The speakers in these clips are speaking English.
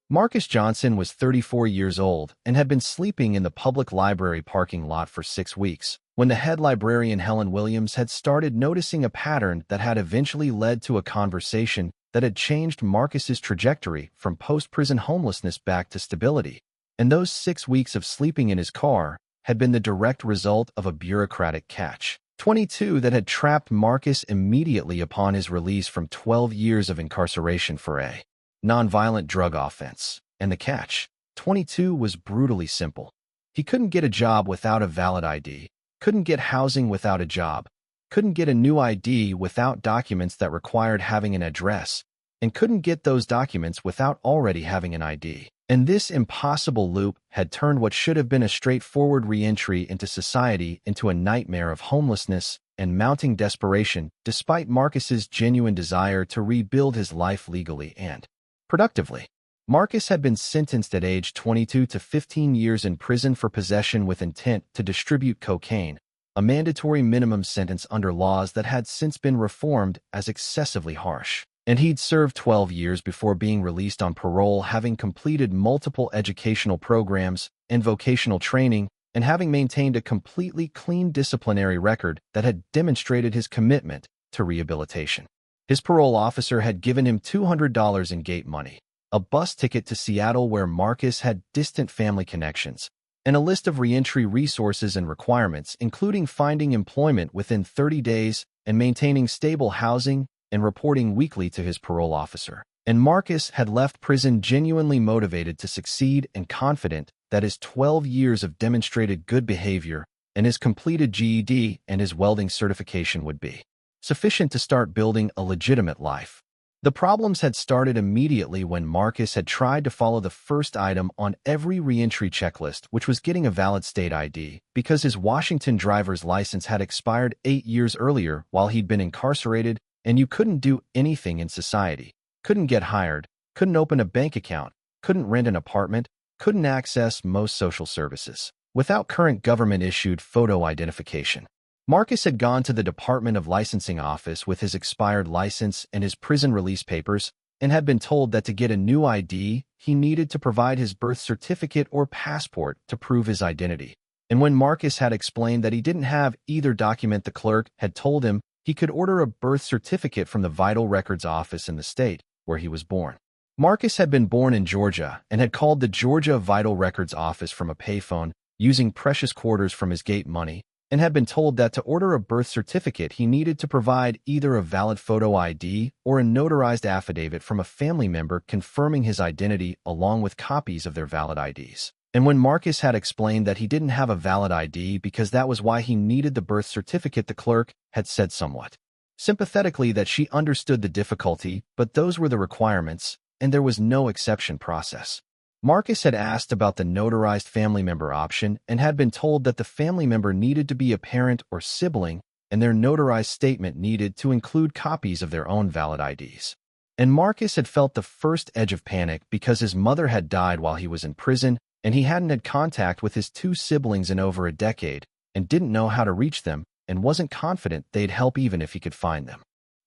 Marcus Johnson was 34 years old and had been sleeping in the public library parking lot for 6 weeks when the head librarian Helen Williams had started noticing a pattern that had eventually led to a conversation that had changed Marcus's trajectory from post-prison homelessness back to stability. And those 6 weeks of sleeping in his car had been the direct result of a bureaucratic catch-22 that had trapped Marcus immediately upon his release from 12 years of incarceration for a nonviolent drug offense. And the catch-22 was brutally simple. He couldn't get a job without a valid ID, couldn't get housing without a job, couldn't get a new ID without documents that required having an address, and couldn't get those documents without already having an ID. And this impossible loop had turned what should have been a straightforward re-entry into society into a nightmare of homelessness and mounting desperation, despite Marcus's genuine desire to rebuild his life legally and productively. Marcus had been sentenced at age 22 to 15 years in prison for possession with intent to distribute cocaine, a mandatory minimum sentence under laws that had since been reformed as excessively harsh. And he'd served 12 years before being released on parole, having completed multiple educational programs and vocational training, and having maintained a completely clean disciplinary record that had demonstrated his commitment to rehabilitation. His parole officer had given him $200 in gate money, a bus ticket to Seattle where Marcus had distant family connections, and a list of reentry resources and requirements, including finding employment within 30 days and maintaining stable housing and reporting weekly to his parole officer. And Marcus had left prison genuinely motivated to succeed and confident that his 12 years of demonstrated good behavior and his completed GED and his welding certification would be sufficient to start building a legitimate life. The problems had started immediately when Marcus had tried to follow the first item on every reentry checklist, which was getting a valid state ID, because his Washington driver's license had expired 8 years earlier while he'd been incarcerated, and you couldn't do anything in society. Couldn't get hired, couldn't open a bank account, couldn't rent an apartment, couldn't access most social services without current government-issued photo identification. Marcus had gone to the Department of Licensing office with his expired license and his prison release papers and had been told that to get a new ID, he needed to provide his birth certificate or passport to prove his identity. And when Marcus had explained that he didn't have either document, the clerk had told him he could order a birth certificate from the Vital Records office in the state where he was born. Marcus had been born in Georgia and had called the Georgia Vital Records office from a payphone using precious quarters from his gate money, and had been told that to order a birth certificate he needed to provide either a valid photo ID or a notarized affidavit from a family member confirming his identity along with copies of their valid IDs. And when Marcus had explained that he didn't have a valid ID because that was why he needed the birth certificate, the clerk had said somewhat sympathetically that she understood the difficulty, but those were the requirements, and there was no exception process. Marcus had asked about the notarized family member option and had been told that the family member needed to be a parent or sibling, and their notarized statement needed to include copies of their own valid IDs. And Marcus had felt the first edge of panic because his mother had died while he was in prison, and he hadn't had contact with his 2 siblings in over a decade, and didn't know how to reach them, and wasn't confident they'd help even if he could find them.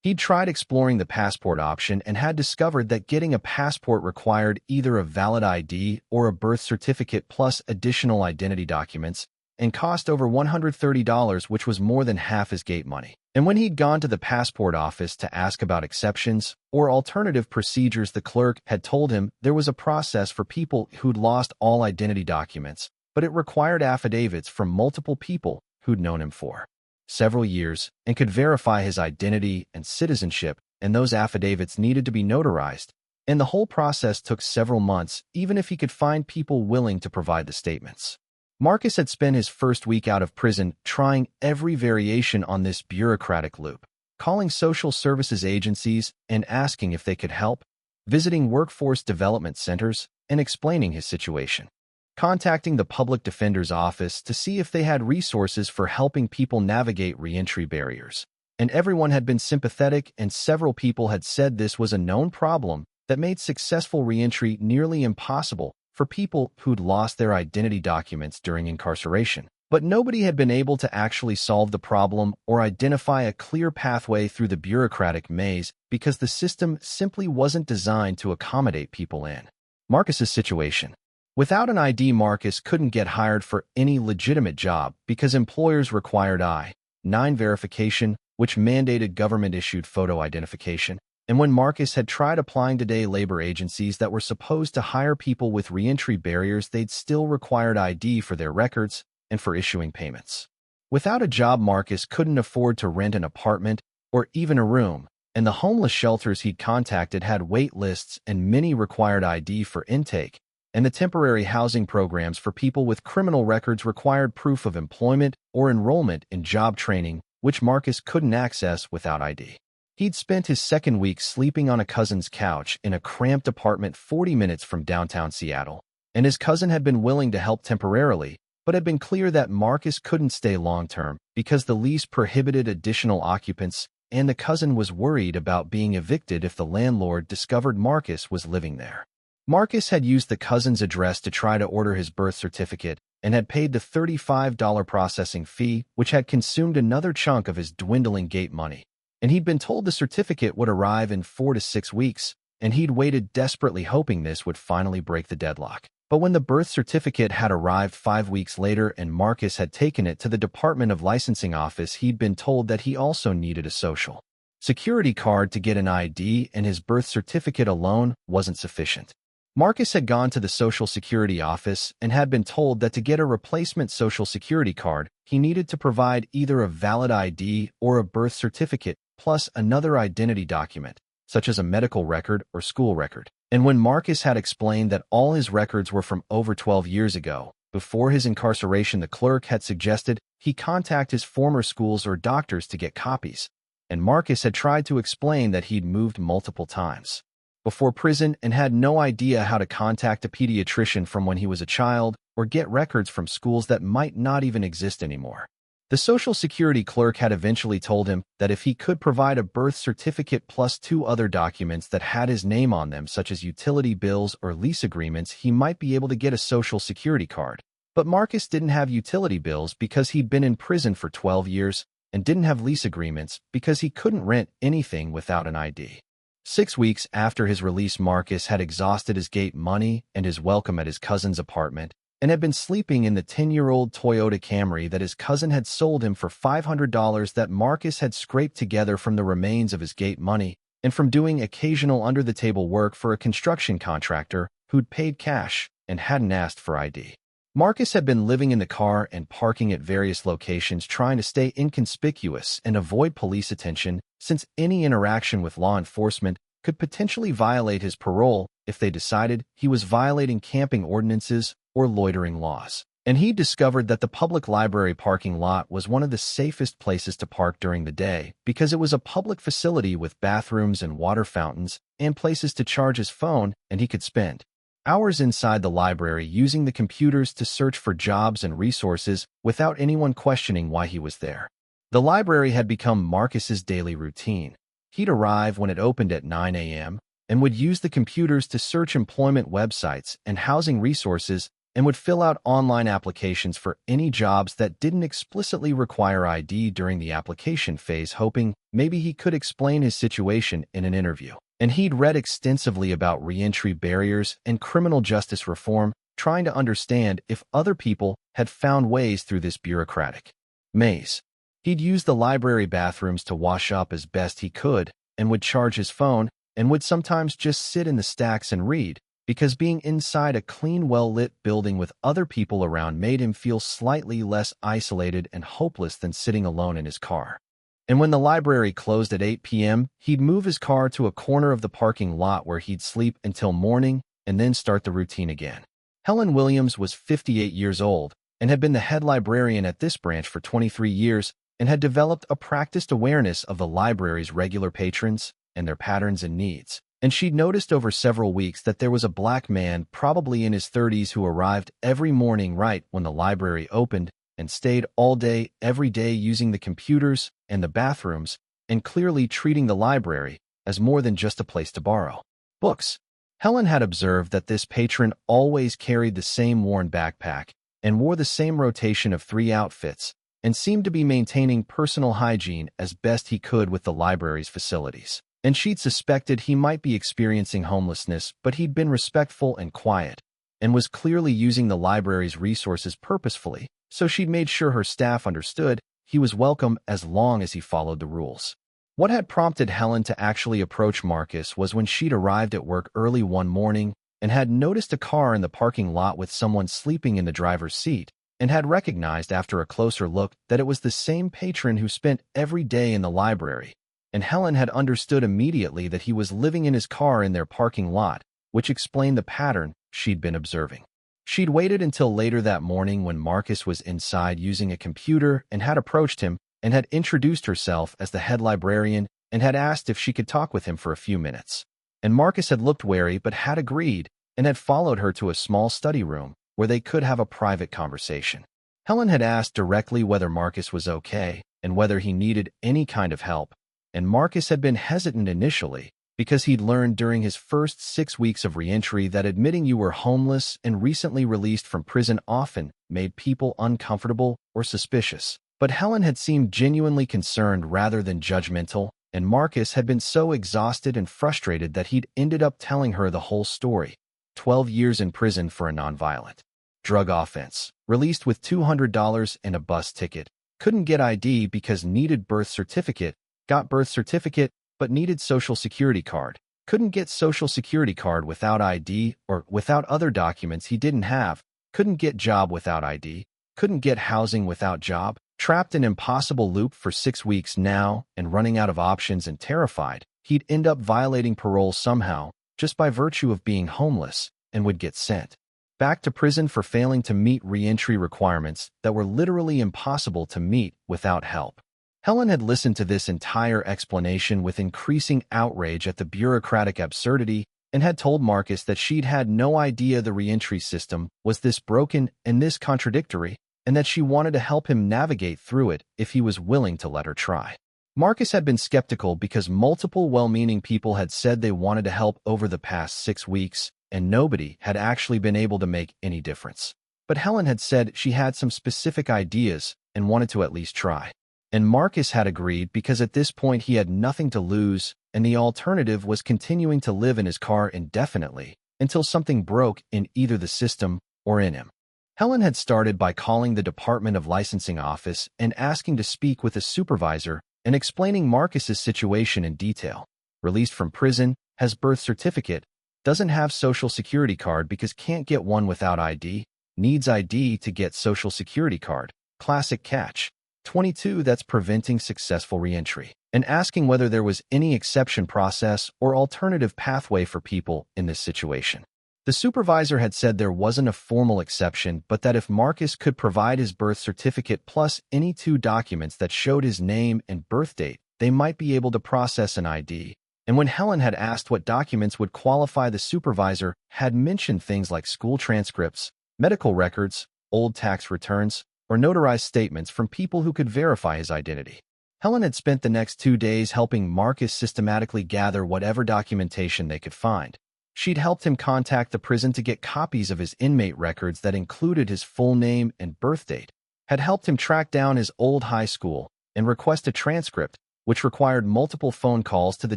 He'd tried exploring the passport option and had discovered that getting a passport required either a valid ID or a birth certificate plus additional identity documents, and cost over $130, which was more than half his gate money. And when he'd gone to the passport office to ask about exceptions or alternative procedures, the clerk had told him there was a process for people who'd lost all identity documents, but it required affidavits from multiple people who'd known him for several years and could verify his identity and citizenship, and those affidavits needed to be notarized, and the whole process took several months, even if he could find people willing to provide the statements. Marcus had spent his first week out of prison trying every variation on this bureaucratic loop, calling social services agencies and asking if they could help, visiting workforce development centers and explaining his situation, contacting the public defender's office to see if they had resources for helping people navigate reentry barriers. And everyone had been sympathetic, and several people had said this was a known problem that made successful reentry nearly impossible for people who'd lost their identity documents during incarceration. But nobody had been able to actually solve the problem or identify a clear pathway through the bureaucratic maze because the system simply wasn't designed to accommodate people in Marcus's situation. Without an ID, Marcus couldn't get hired for any legitimate job because employers required I-9 verification, which mandated government-issued photo identification. And when Marcus had tried applying to day labor agencies that were supposed to hire people with reentry barriers, they'd still required ID for their records and for issuing payments. Without a job, Marcus couldn't afford to rent an apartment or even a room, and the homeless shelters he'd contacted had wait lists and many required ID for intake, and the temporary housing programs for people with criminal records required proof of employment or enrollment in job training, which Marcus couldn't access without ID. He'd spent his second week sleeping on a cousin's couch in a cramped apartment 40 minutes from downtown Seattle, and his cousin had been willing to help temporarily, but had been clear that Marcus couldn't stay long-term because the lease prohibited additional occupants, and the cousin was worried about being evicted if the landlord discovered Marcus was living there. Marcus had used the cousin's address to try to order his birth certificate and had paid the $35 processing fee, which had consumed another chunk of his dwindling gate money. And he'd been told the certificate would arrive in 4 to 6 weeks, and he'd waited desperately hoping this would finally break the deadlock. But when the birth certificate had arrived 5 weeks later and Marcus had taken it to the Department of Licensing office, he'd been told that he also needed a social security card to get an ID, and his birth certificate alone wasn't sufficient. Marcus had gone to the Social Security office and had been told that to get a replacement Social Security card, he needed to provide either a valid ID or a birth certificate, plus another identity document, such as a medical record or school record. And when Marcus had explained that all his records were from over 12 years ago, before his incarceration, the clerk had suggested he contact his former schools or doctors to get copies, and Marcus had tried to explain that he'd moved multiple times before prison and had no idea how to contact a pediatrician from when he was a child or get records from schools that might not even exist anymore. The Social Security clerk had eventually told him that if he could provide a birth certificate plus 2 other documents that had his name on them, such as utility bills or lease agreements, he might be able to get a Social Security card. But Marcus didn't have utility bills because he'd been in prison for 12 years and didn't have lease agreements because he couldn't rent anything without an ID. 6 weeks after his release, Marcus had exhausted his gate money and his welcome at his cousin's apartment, and had been sleeping in the 10-year-old Toyota Camry that his cousin had sold him for $500 that Marcus had scraped together from the remains of his gate money and from doing occasional under-the-table work for a construction contractor who'd paid cash and hadn't asked for ID. Marcus had been living in the car and parking at various locations, trying to stay inconspicuous and avoid police attention, since any interaction with law enforcement could potentially violate his parole if they decided he was violating camping ordinances or loitering laws. And he discovered that the public library parking lot was one of the safest places to park during the day because it was a public facility with bathrooms and water fountains and places to charge his phone, and he could spend hours inside the library using the computers to search for jobs and resources without anyone questioning why he was there. The library had become Marcus's daily routine. He'd arrive when it opened at 9 a.m. and would use the computers to search employment websites and housing resources, and would fill out online applications for any jobs that didn't explicitly require ID during the application phase, hoping maybe he could explain his situation in an interview. And he'd read extensively about reentry barriers and criminal justice reform, trying to understand if other people had found ways through this bureaucratic maze. He'd use the library bathrooms to wash up as best he could, and would charge his phone, and would sometimes just sit in the stacks and read, because being inside a clean, well-lit building with other people around made him feel slightly less isolated and hopeless than sitting alone in his car. And when the library closed at 8 p.m., he'd move his car to a corner of the parking lot where he'd sleep until morning and then start the routine again. Helen Williams was 58 years old and had been the head librarian at this branch for 23 years and had developed a practiced awareness of the library's regular patrons and their patterns and needs. And she'd noticed over several weeks that there was a black man, probably in his 30s, who arrived every morning right when the library opened and stayed all day, every day, using the computers and the bathrooms, and clearly treating the library as more than just a place to borrow books. Helen had observed that this patron always carried the same worn backpack and wore the same rotation of 3 outfits, and seemed to be maintaining personal hygiene as best he could with the library's facilities. and she'd suspected he might be experiencing homelessness, but he'd been respectful and quiet, and was clearly using the library's resources purposefully, so she'd made sure her staff understood he was welcome as long as he followed the rules. What had prompted Helen to actually approach Marcus was when she'd arrived at work early one morning and had noticed a car in the parking lot with someone sleeping in the driver's seat, and had recognized after a closer look that it was the same patron who spent every day in the library, and Helen had understood immediately that he was living in his car in their parking lot, which explained the pattern she'd been observing. She'd waited until later that morning when Marcus was inside using a computer and had approached him and had introduced herself as the head librarian and had asked if she could talk with him for a few minutes. And Marcus had looked wary but had agreed and had followed her to a small study room where they could have a private conversation. Helen had asked directly whether Marcus was okay and whether he needed any kind of help, and Marcus had been hesitant initially because he'd learned during his first 6 weeks of reentry that admitting you were homeless and recently released from prison often made people uncomfortable or suspicious. But Helen had seemed genuinely concerned rather than judgmental, and Marcus had been so exhausted and frustrated that he'd ended up telling her the whole story. 12 years in prison for a nonviolent drug offense, released with $200 and a bus ticket, couldn't get ID because needed birth certificate, got birth certificate but needed social security card, couldn't get social security card without ID or without other documents he didn't have, couldn't get job without ID, couldn't get housing without job, trapped in an impossible loop for 6 weeks now and running out of options and terrified he'd end up violating parole somehow just by virtue of being homeless and would get sent back to prison for failing to meet reentry requirements that were literally impossible to meet without help. Helen had listened to this entire explanation with increasing outrage at the bureaucratic absurdity and had told Marcus that she'd had no idea the reentry system was this broken and this contradictory, and that she wanted to help him navigate through it if he was willing to let her try. Marcus had been skeptical because multiple well-meaning people had said they wanted to help over the past 6 weeks, and nobody had actually been able to make any difference. But Helen had said she had some specific ideas and wanted to at least try. And Marcus had agreed because at this point he had nothing to lose, and the alternative was continuing to live in his car indefinitely until something broke in either the system or in him. Helen had started by calling the Department of Licensing office and asking to speak with a supervisor and explaining Marcus's situation in detail. Released from prison, has birth certificate, doesn't have social security card because can't get one without ID, needs ID to get social security card, classic catch. 22 that's preventing successful reentry, and asking whether there was any exception process or alternative pathway for people in this situation. The supervisor had said there wasn't a formal exception, but that if Marcus could provide his birth certificate plus any 2 documents that showed his name and birth date, they might be able to process an ID. And when Helen had asked what documents would qualify, the supervisor had mentioned things like school transcripts, medical records, old tax returns, or notarized statements from people who could verify his identity. Helen had spent the next 2 days helping Marcus systematically gather whatever documentation they could find. She'd helped him contact the prison to get copies of his inmate records that included his full name and birth date, had helped him track down his old high school and request a transcript, which required multiple phone calls to the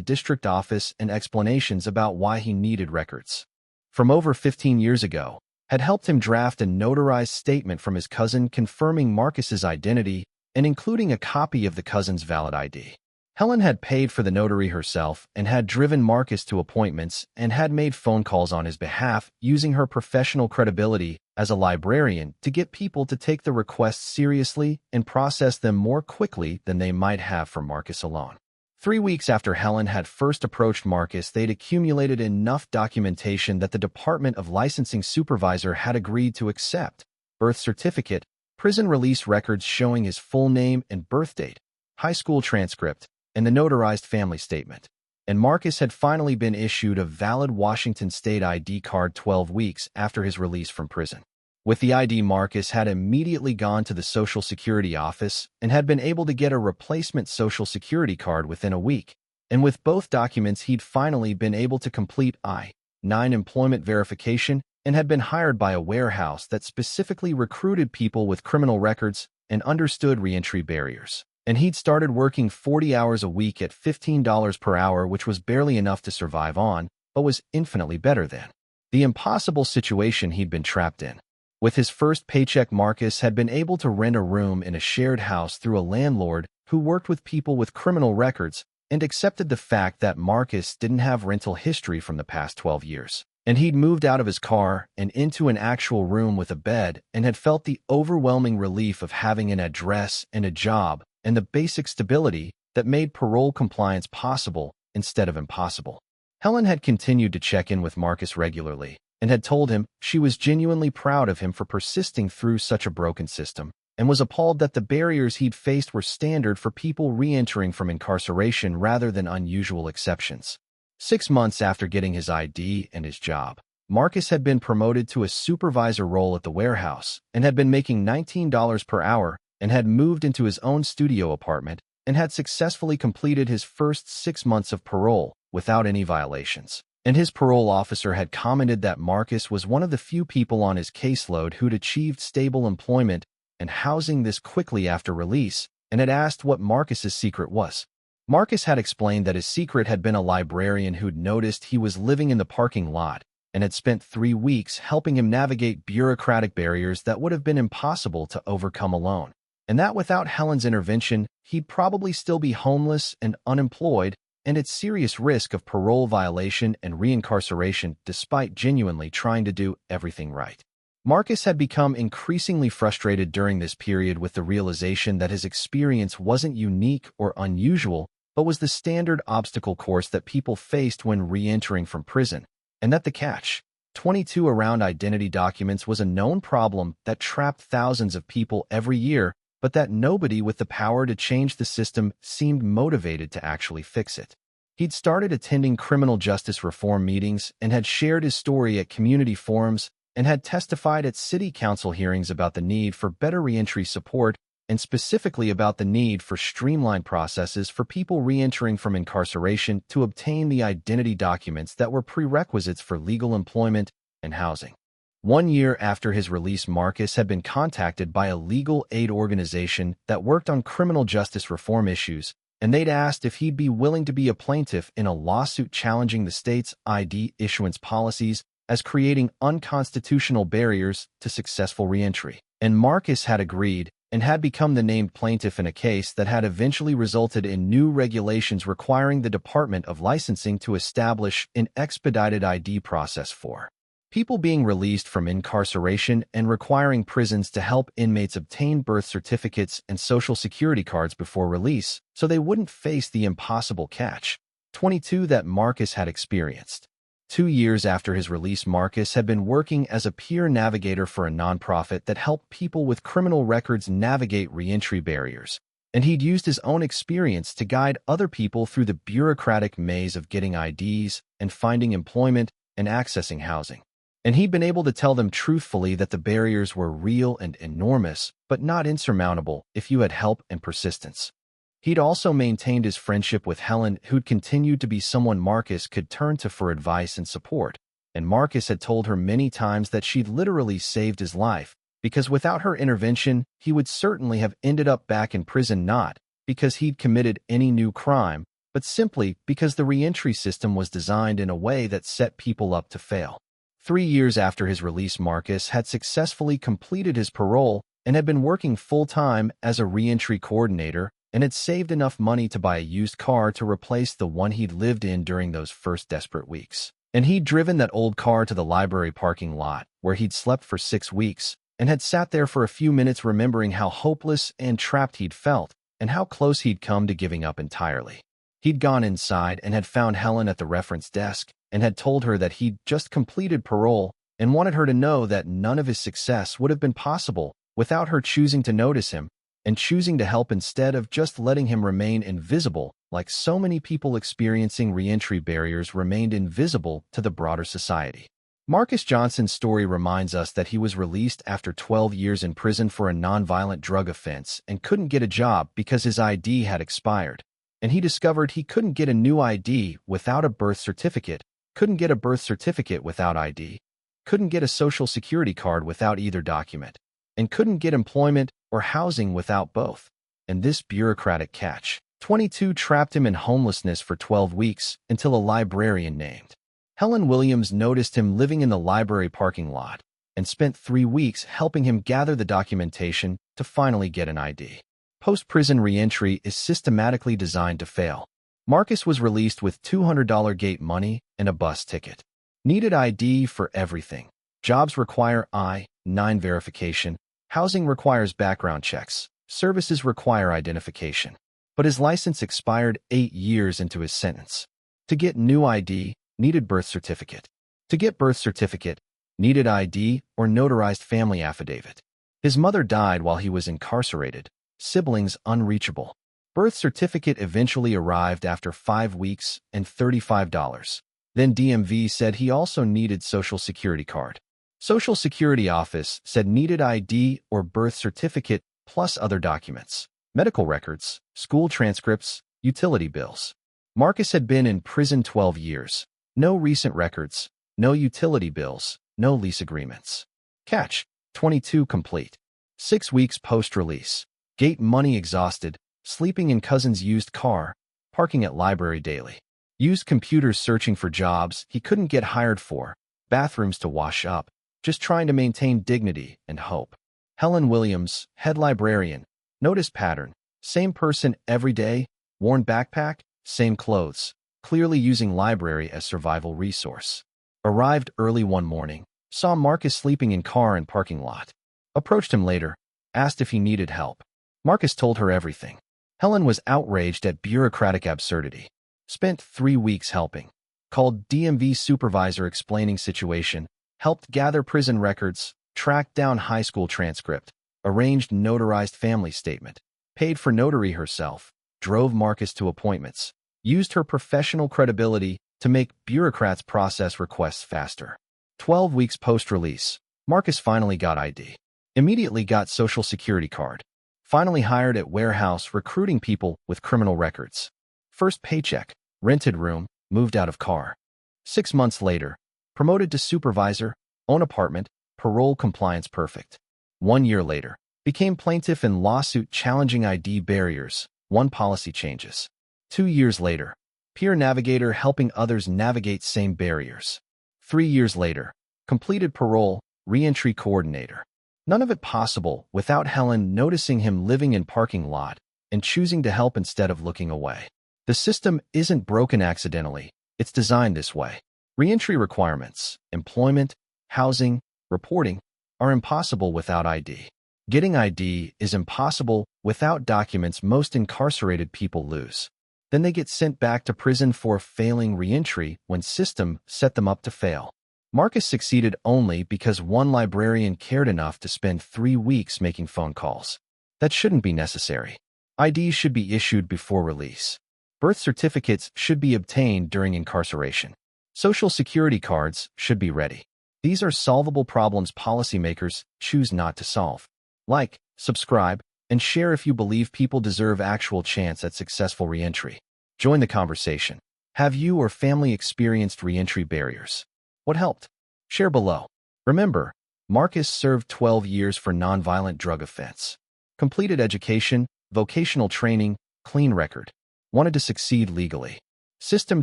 district office and explanations about why he needed records from over 15 years ago, had helped him draft a notarized statement from his cousin confirming Marcus's identity and including a copy of the cousin's valid ID. Helen had paid for the notary herself and had driven Marcus to appointments and had made phone calls on his behalf using her professional credibility as a librarian to get people to take the requests seriously and process them more quickly than they might have for Marcus alone. 3 weeks after Helen had first approached Marcus, they'd accumulated enough documentation that the Department of Licensing supervisor had agreed to accept: birth certificate, prison release records showing his full name and birth date, high school transcript, and the notarized family statement. And Marcus had finally been issued a valid Washington State ID card 12 weeks after his release from prison. With the ID, Marcus had immediately gone to the Social Security office and had been able to get a replacement Social Security card within a week. And with both documents, he'd finally been able to complete I-9 employment verification and had been hired by a warehouse that specifically recruited people with criminal records and understood reentry barriers. And he'd started working 40 hours a week at $15 per hour, which was barely enough to survive on, but was infinitely better than the impossible situation he'd been trapped in. With his first paycheck, Marcus had been able to rent a room in a shared house through a landlord who worked with people with criminal records and accepted the fact that Marcus didn't have rental history from the past 12 years. And he'd moved out of his car and into an actual room with a bed and had felt the overwhelming relief of having an address and a job and the basic stability that made parole compliance possible instead of impossible. Helen had continued to check in with Marcus regularly and had told him she was genuinely proud of him for persisting through such a broken system and was appalled that the barriers he'd faced were standard for people re-entering from incarceration rather than unusual exceptions. 6 months after getting his ID and his job, Marcus had been promoted to a supervisor role at the warehouse and had been making $19 per hour and had moved into his own studio apartment and had successfully completed his first 6 months of parole without any violations. And his parole officer had commented that Marcus was one of the few people on his caseload who'd achieved stable employment and housing this quickly after release, and had asked what Marcus's secret was. Marcus had explained that his secret had been a librarian who'd noticed he was living in the parking lot and had spent 3 weeks helping him navigate bureaucratic barriers that would have been impossible to overcome alone, and that without Helen's intervention, he'd probably still be homeless and unemployed and at serious risk of parole violation and reincarceration despite genuinely trying to do everything right. Marcus had become increasingly frustrated during this period with the realization that his experience wasn't unique or unusual, but was the standard obstacle course that people faced when re-entering from prison, and that the catch-22 around identity documents was a known problem that trapped thousands of people every year, but that nobody with the power to change the system seemed motivated to actually fix it. He'd started attending criminal justice reform meetings and had shared his story at community forums and had testified at city council hearings about the need for better reentry support and specifically about the need for streamlined processes for people reentering from incarceration to obtain the identity documents that were prerequisites for legal employment and housing. 1 year after his release, Marcus had been contacted by a legal aid organization that worked on criminal justice reform issues, and they'd asked if he'd be willing to be a plaintiff in a lawsuit challenging the state's ID issuance policies as creating unconstitutional barriers to successful reentry. And Marcus had agreed and had become the named plaintiff in a case that had eventually resulted in new regulations requiring the Department of Licensing to establish an expedited ID process for people being released from incarceration and requiring prisons to help inmates obtain birth certificates and social security cards before release so they wouldn't face the impossible catch-22 that Marcus had experienced. 2 years after his release, Marcus had been working as a peer navigator for a nonprofit that helped people with criminal records navigate reentry barriers, and he'd used his own experience to guide other people through the bureaucratic maze of getting IDs and finding employment and accessing housing. And he'd been able to tell them truthfully that the barriers were real and enormous, but not insurmountable if you had help and persistence. He'd also maintained his friendship with Helen, who'd continued to be someone Marcus could turn to for advice and support, and Marcus had told her many times that she'd literally saved his life, because without her intervention, he would certainly have ended up back in prison, not because he'd committed any new crime, but simply because the reentry system was designed in a way that set people up to fail. 3 years after his release, Marcus had successfully completed his parole and had been working full-time as a reentry coordinator and had saved enough money to buy a used car to replace the one he'd lived in during those first desperate weeks. And he'd driven that old car to the library parking lot, where he'd slept for 6 weeks, and had sat there for a few minutes remembering how hopeless and trapped he'd felt, and how close he'd come to giving up entirely. He'd gone inside and had found Helen at the reference desk, and had told her that he'd just completed parole and wanted her to know that none of his success would have been possible without her choosing to notice him and choosing to help instead of just letting him remain invisible, like so many people experiencing reentry barriers remained invisible to the broader society. Marcus Johnson's story reminds us that he was released after 12 years in prison for a nonviolent drug offense and couldn't get a job because his ID had expired. And he discovered he couldn't get a new ID without a birth certificate, couldn't get a birth certificate without ID, couldn't get a social security card without either document, and couldn't get employment or housing without both. and this bureaucratic catch, 22, trapped him in homelessness for 12 weeks until a librarian named Helen Williams noticed him living in the library parking lot and spent 3 weeks helping him gather the documentation to finally get an ID. Post-prison reentry is systematically designed to fail. Marcus was released with $200 gate money and a bus ticket. Needed ID for everything. Jobs require I-9 verification. Housing requires background checks. Services require identification. But his license expired 8 years into his sentence. To get new ID, needed birth certificate. To get birth certificate, needed ID or notarized family affidavit. His mother died while he was incarcerated. Siblings unreachable. Birth certificate eventually arrived after 5 weeks and $35. Then DMV said he also needed Social Security card. Social Security office said needed ID or birth certificate plus other documents. Medical records, school transcripts, utility bills. Marcus had been in prison 12 years. No recent records, no utility bills, no lease agreements. Catch, 22 complete. 6 weeks post-release. Gate money exhausted, sleeping in cousin's used car, parking at library daily. Used computers searching for jobs he couldn't get hired for, bathrooms to wash up, just trying to maintain dignity and hope. Helen Williams, head librarian. Notice pattern. Same person every day, worn backpack, same clothes, clearly using library as survival resource. Arrived early one morning, saw Marcus sleeping in car and parking lot. Approached him later, asked if he needed help. Marcus told her everything. Helen was outraged at bureaucratic absurdity. Spent 3 weeks helping. Called DMV supervisor explaining situation, helped gather prison records, tracked down high school transcript, arranged notarized family statement, paid for notary herself, drove Marcus to appointments, used her professional credibility to make bureaucrats process requests faster. 12 weeks post-release, Marcus finally got ID. Immediately got Social Security card. Finally hired at warehouse recruiting people with criminal records. First paycheck, rented room, moved out of car. 6 months later, promoted to supervisor, own apartment, parole compliance perfect. 1 year later, became plaintiff in lawsuit challenging ID barriers, 1 policy changes. 2 years later, peer navigator helping others navigate same barriers. 3 years later, completed parole, reentry coordinator. None of it possible without Helen noticing him living in parking lot and choosing to help instead of looking away. The system isn't broken accidentally, it's designed this way. Reentry requirements, employment, housing, reporting, are impossible without ID. Getting ID is impossible without documents most incarcerated people lose. Then they get sent back to prison for failing reentry when system set them up to fail. Marcus succeeded only because one librarian cared enough to spend 3 weeks making phone calls. That shouldn't be necessary. IDs should be issued before release. Birth certificates should be obtained during incarceration. Social Security cards should be ready. These are solvable problems policymakers choose not to solve. Like, subscribe, and share if you believe people deserve actual chance at successful reentry. Join the conversation. Have you or family experienced reentry barriers? What helped? Share below. Remember, Marcus served 12 years for nonviolent drug offense. Completed education, vocational training, clean record. Wanted to succeed legally. System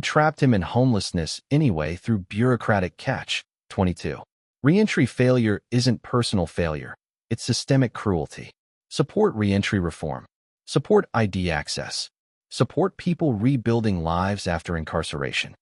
trapped him in homelessness anyway through bureaucratic catch. 22. Reentry failure isn't personal failure. It's systemic cruelty. Support reentry reform. Support ID access. Support people rebuilding lives after incarceration.